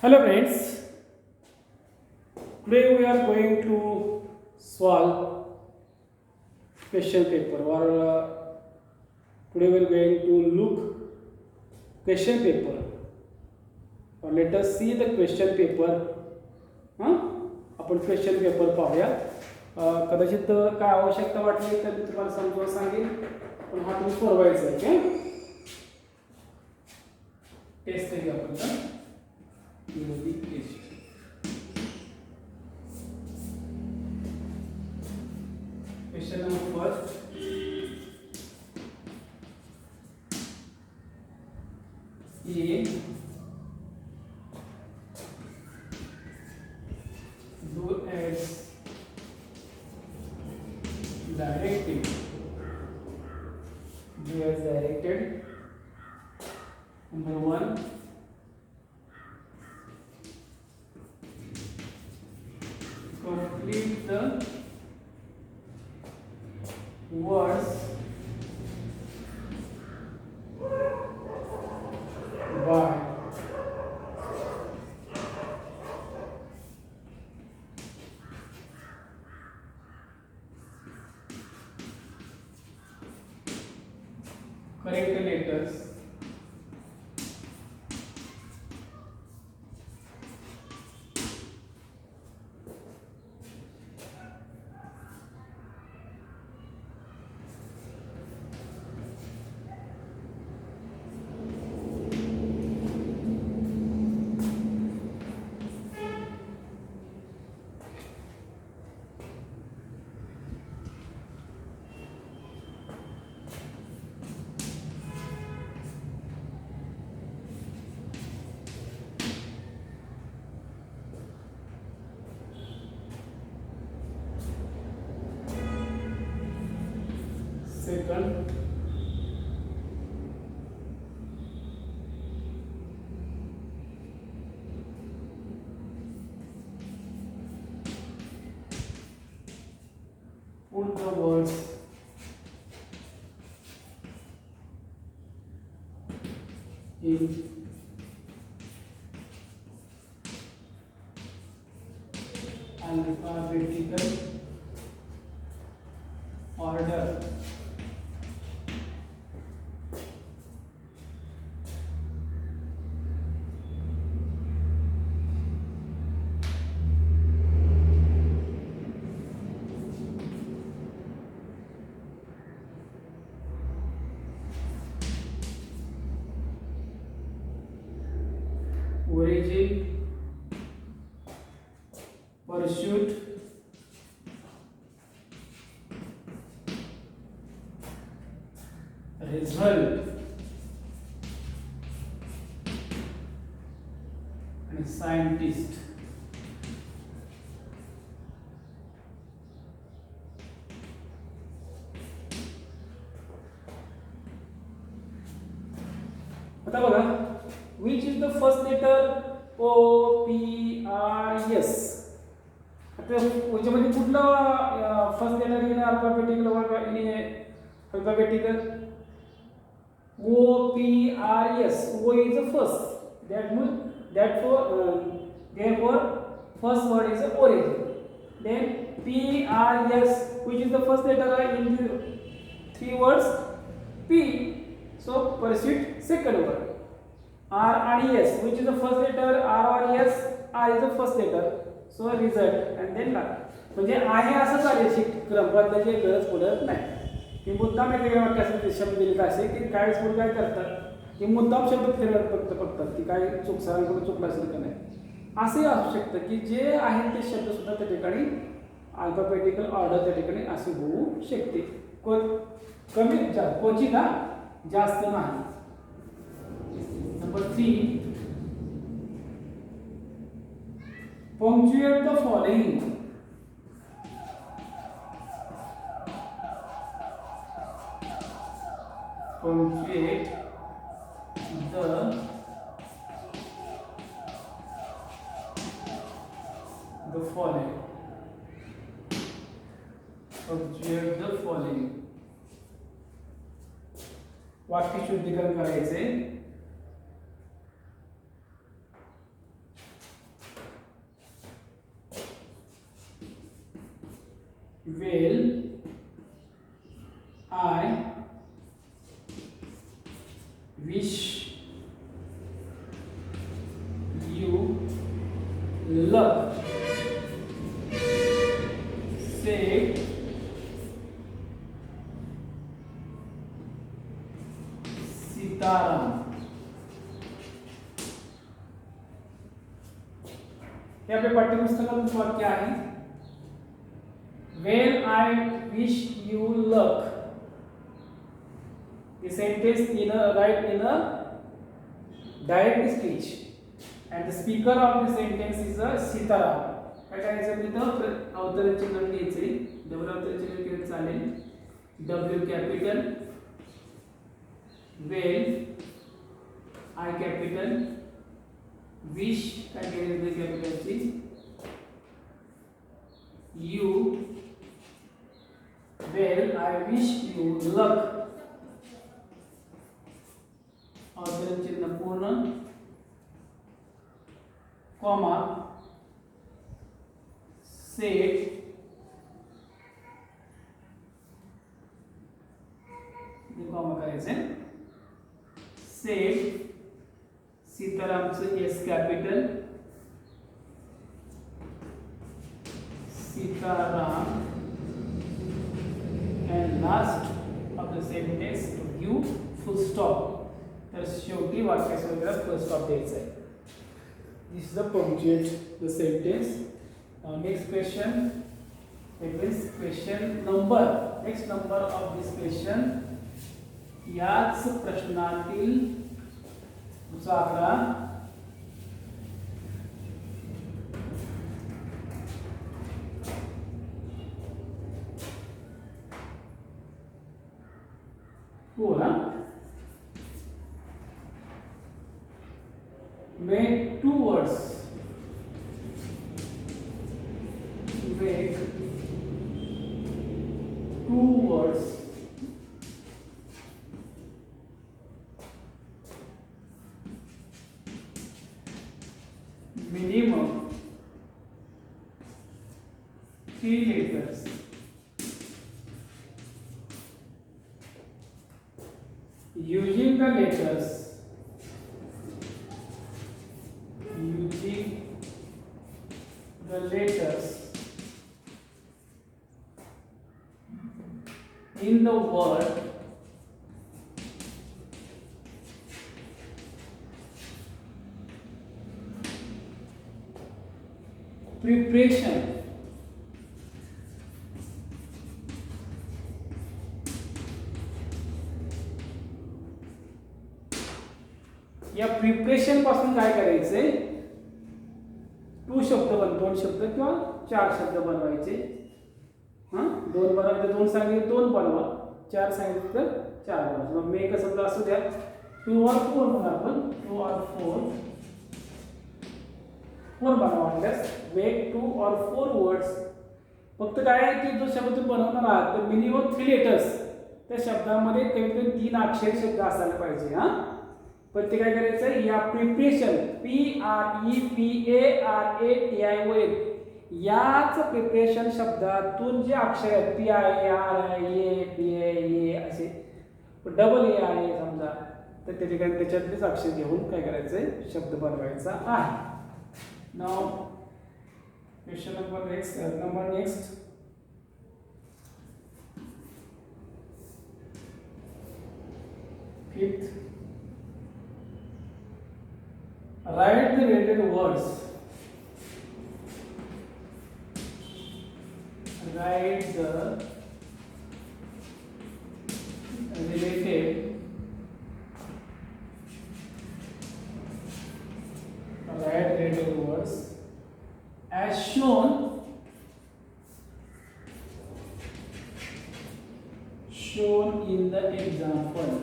Hello friends, today we are going to solve question paper or today we are going to look question paper or let us see the question paper. आपण question paper पाहूया. कदाचित काय आवश्यकता वाटली तर मी तुम्हाला समजावून सांगेन, पण हा तुम्ही सोडवायचा आहे. टेस्ट करूया आपण का test. Question number first. A do as directed. Do as directed. Number one. Complete the words by correct letters second put the words in alphabetical order. Origin, pursuit, result, and scientist. आता बघा, which is the first letter? O P R S. आता याच्यामध्ये कुठला first letter in alphabetical order in alphabetical? O P R S. O is the first. That means therefore first word is origin. Then P R S, which is the first letter in the three words? P. So pursuit, second word. R and S, which is the first letter? R or S? R is the first letter. So result and then last. म्हणजे आहे असं चालेल, क्रम बदलायची गरज पडत नाही. की मुद्दाम वेगवेगळ्या वाक्यासाठी शब्द दिलेला असेल की काय पुढे काय करतात की मुद्दाम शब्द फिरवत बघतात की काय चूक सरांकडून चुकला असेल का नाही. असंही असू शकतं की जे आहे ते शब्द सुद्धा त्या ठिकाणी अल्फाबेटिकल ऑर्डर त्या ठिकाणी असे होऊ शकते. कमी क्वचित ना, जास्त नाही. Number 3, punctuate the following. Punctuate the following. Punctuate the following. वाक्य शुद्धीकरण करायचे. will I wish you luck. Say Sitaram. हे आपल्या पाठ्यपुस्तकातून वाक्य आहे. When I wish you luck. The sentence write in a direct speech, and the speaker of the sentence is a Sitaram. काय करायचं तिथं अवतरण चिन्ह घ्यायचे. डबल अवतरण चिन्ह केलं चालेल. W capital, when I capital, wish काय केलं कॅपिटलची, you, well I wish you luck. अवतरण चिन्ह पूर्ण, कॉमा, सेट, कॉमा करायचं, सेट सीतारामचं S capital, Sitaram, and last of the sentence you full stop. तर शेवटी वाक्याच्या वगैरे फुल स्टॉप द्यायचा आहे. This is the punctuate the sentence. Next question, it is question number. Next number of this question, याच प्रश्नातील दुसरा आकडा make two words, make two words minimum 3 letters using the letters in the word preparation. या preparation पासून काय करायचंय, to शब्द दोन शब्द किंवा 4 शब्द बनवायचे. दोन बनवायचे, दोन सांगितले 2 बनवा, 4 सांगितले तर 4 बनवा. मग मेक समजा असू द्या 2 or 4 म्हणा आपण, 2 or 4 बनवा म्हटल्यास मेक 2 or 4 वर्ड्स. फक्त काय आहे की जो शब्द तुम्ही बनवणार आहात तर मिनिमम 3 लेटर्स त्या शब्दामध्ये कमीत कमी 3 अक्षर शब्द असायला पाहिजे. पण ते काय करायचं, या प्रिपरेशन PREPARATION याच प्रिपरेशन शब्दातून जे अक्षर आहेत PIARAPAE असे डबल ए आहे समजा, तर त्या ठिकाणी त्याच्यातलेच अक्षर घेऊन काय करायचंय, शब्द बनवायचा आहे. Now question number next fifth, write the related words. Write the related words as shown in the example.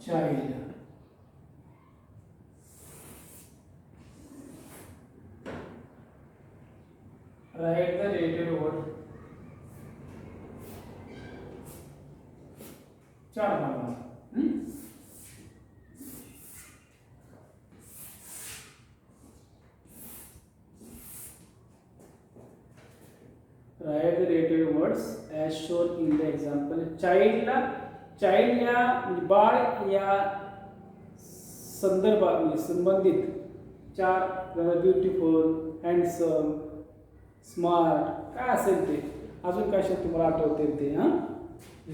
child. Write the related word. 4 number. Write the related words as shown in the example. Child या बाळ या संदर्भात संबंधित 4 beautiful, handsome, smart काय असेल ते, अजून काय शब्द तुम्हाला आठवते ते,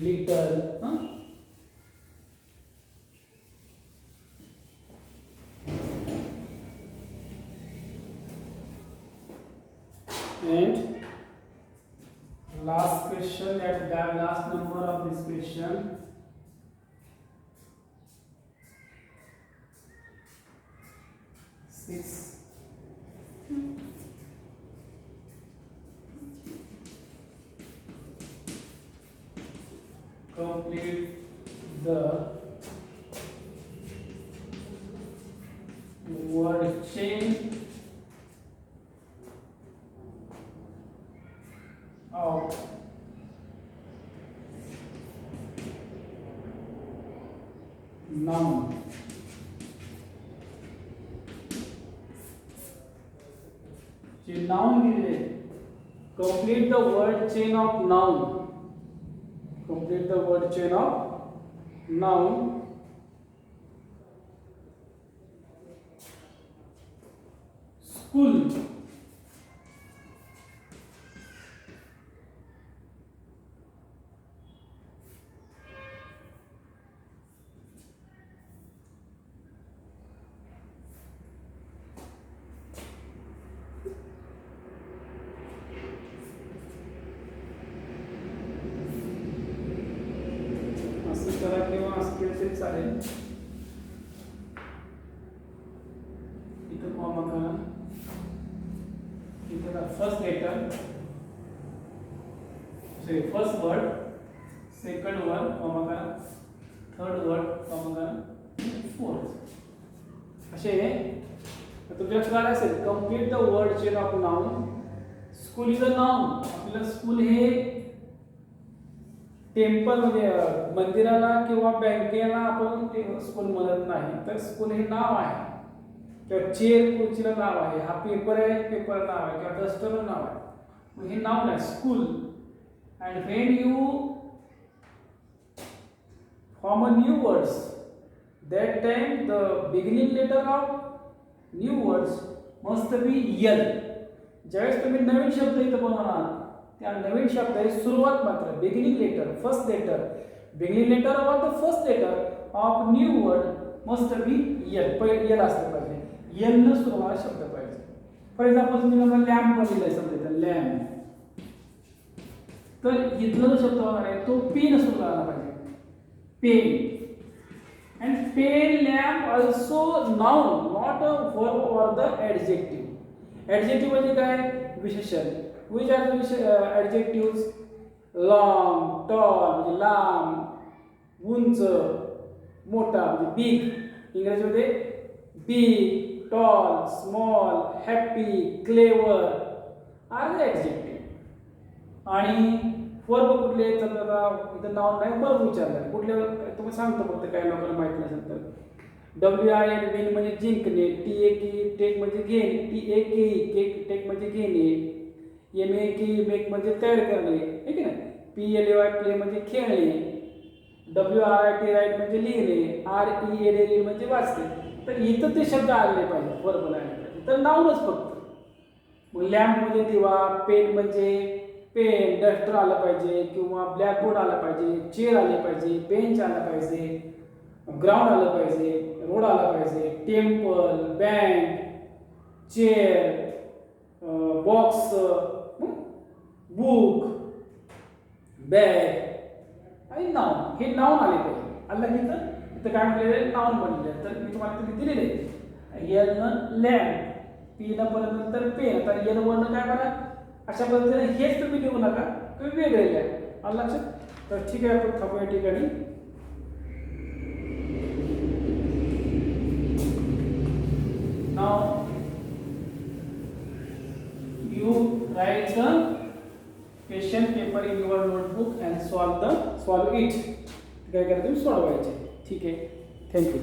little, and last question, that last number of this question. Six. Complete the word chain of noun. Noun दिले. Complete the word chain of noun. Complete the word chain of noun. School. करा किंवा असं तरी चालेल. इथं comma करा. इथं first letter, first word, second word comma करा, थर्ड वर्ड कॉमा करा, फोर्थ. असे तुमच्या लक्षात आलं असेल. Complete the word chain of noun. School is a noun. आपल्याला स्कूल हे टेम्पल म्हणजे मंदिराला किंवा बँकेला आपण स्कूल म्हणत नाही, तर स्कूल हे नाव आहे. किंवा चेअर खुर्चीला नाव आहे, हा पेपर आहे पेपर नाव आहे, किंवा डस्टर नाव आहे, मग हे नाव नाही school. And when you form a new words, that time the beginning letter of new words must be L. ज्यावेळेस तुम्ही नवीन शब्द इथं बनवणार, त्या नवीन शब्दाची सुरुवात मात्र beginning letter, first letter, beginning letter of the first letter of new word must be L. पहिले एल असलं पाहिजे, एल न सुरुवात शब्द पाहिजे. फॉर एक्झाम्पल तुम्ही मला लॅम्प बनलेला समजा, लॅम्प, तर इथला जो शब्द होणार आहे तो पी न सुरू झाला पाहिजे, pen. And pen, lamp also noun, not a verb or the adjective. Adjective म्हणजे काय? विशेषण. Which are the adjectives? Long, tall म्हणजे लांब, उंच, मोठा म्हणजे big. इंग्रजीमध्ये big, tall, small, happy, clever are the adjective. आणि वर्ब कुठले आहेत? इथं नाव नाही, वर्ब विचारलं कुठले तुम्ही सांगतो फक्त, काही लोकांना माहिती नसेल तर. WIN विन म्हणजे जिंकणे, TAKE टेक म्हणजे घेणे, TAKE केक टेक म्हणजे घेणे, MAKE मेक म्हणजे तयार करणे, ठीक आहे ना. PLAY प्ले म्हणजे खेळणे, WRIT राईट म्हणजे लिहिणे, READ म्हणजे वाचणे. तर इथं ते शब्द आले पाहिजे, वर्ब आले पाहिजे, तर नाऊनच फक्त. मग लॅम्प म्हणजे दिवा, पेन म्हणजे पेन, डस्टर आलं पाहिजे, किंवा ब्लॅकबोर्ड आला पाहिजे, चेअर आले पाहिजे, बेंच आला पाहिजे, ग्राउंड आलं पाहिजे, रोड आला पाहिजे, temple, bank, chair, box, book, bag आणि नाउन. हे नाउन आले पाहिजे. आलं की इथं काय म्हटलेलं आहे? नाउन बनलेलं. तर मी तुम्हाला तिथे दिलेले आहे. एलनं लॅम्प, पीनं परत नंतर पेन. आता एल वरनं काय करा, अशा पद्धतीने हेच तुम्ही लिहू नका, तुम्ही वेगळे लिहा. आलं लक्षात? तर ठीक आहे, आपण थांबू या ठिकाणी. नाव you write the question paper in your notebook and solve it. काय करायचं सोडवायचे. ठीक आहे. थँक्यू.